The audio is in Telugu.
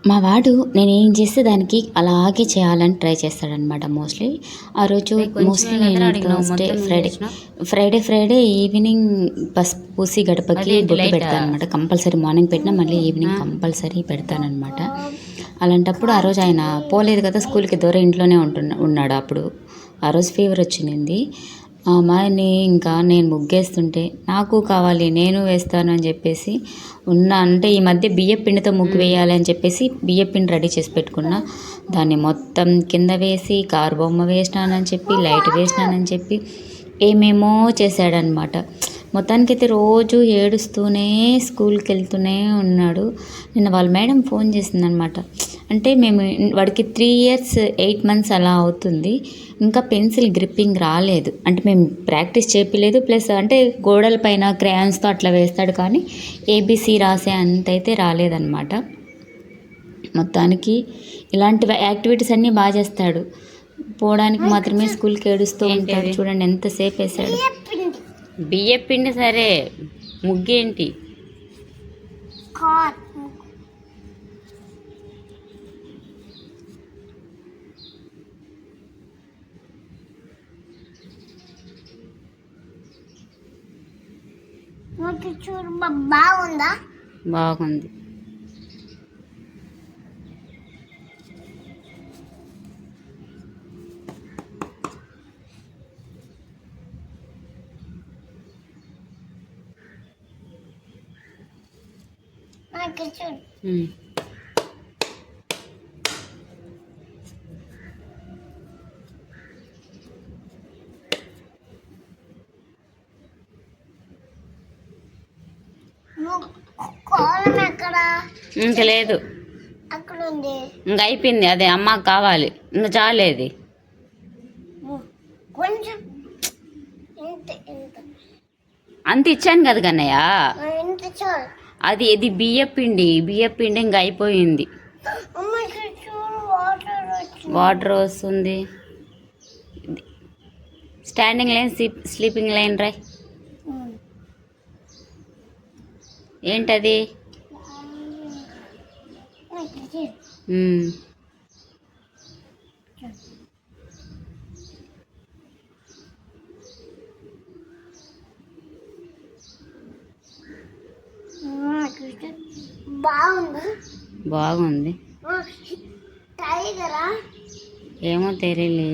మా వాడు నేనేం చేస్తే దానికి అలాగే చేయాలని ట్రై చేస్తాడనమాట మోస్ట్లీ. ఆ రోజు మోస్ట్లీ నేను ఫ్రైడే ఈవినింగ్ పసుపు పూసి గడపకి బొట్టు పెడతాను అనమాట. కంపల్సరీ మార్నింగ్ పెట్టినా మళ్ళీ ఈవినింగ్ కంపల్సరీ పెడతానమాట. అలాంటప్పుడు ఆ రోజు ఆయన పోలేదు కదా స్కూల్కి, దూరం ఇంట్లోనే ఉన్నాడు. అప్పుడు ఆ రోజు ఫీవర్ వచ్చింది. మా అమ్మాయిని ఇంకా నేను ముగ్గేస్తుంటే నాకు కావాలి నేను వేస్తాను అని చెప్పేసి అంటే ఈ మధ్య బియ్యం పిండితో ముగ్గు వేయాలి అని చెప్పేసి బియ్యం పిండి రెడీ చేసి పెట్టుకున్నా. దాన్ని మొత్తం కింద వేసి కారు బొమ్మ వేసినానని చెప్పి లైట్ వేసినానని చెప్పి ఏమేమో చేశాడనమాట. మొత్తానికైతే రోజు ఏడుస్తూనే స్కూల్కి వెళ్తూనే ఉన్నాడు. నిన్న వాళ్ళ మేడం ఫోన్ చేసిందనమాట. అంటే మేము వాడికి 3 years 8 months అలా అవుతుంది. ఇంకా పెన్సిల్ గ్రిప్పింగ్ రాలేదు. అంటే మేము ప్రాక్టీస్ చేపిలేదు. ప్లస్ అంటే గోడల పైన క్రేయాన్స్తో అట్లా వేస్తాడు కానీ ఏబీసీ రాసే అంతైతే రాలేదన్నమాట. మొత్తానికి ఇలాంటి యాక్టివిటీస్ అన్నీ బాగా చేస్తాడు. పోవడానికి మాత్రమే స్కూల్కి ఏడుస్తూ ఉంటాడు. చూడండి ఎంతసేపు వేసాడు. బియ్యం పిండి సరే, ముగ్గేంటి? బాగుందా? బాగుంది. ఇంకా లేదు, ఇంకా అయిపోయింది. అదే అమ్మకి కావాలి, ఇంకా చాలేది. అంత ఇచ్చాను కదా కన్నయ్య. అది ఇది బియ్యం పిండి ఇంకా అయిపోయింది. వాటర్ వస్తుంది. స్టాండింగ్ లైన్ స్లీపింగ్ లైన్ రాయ్. ఏంటది? బాగుంది. ఏమో తెలియలే.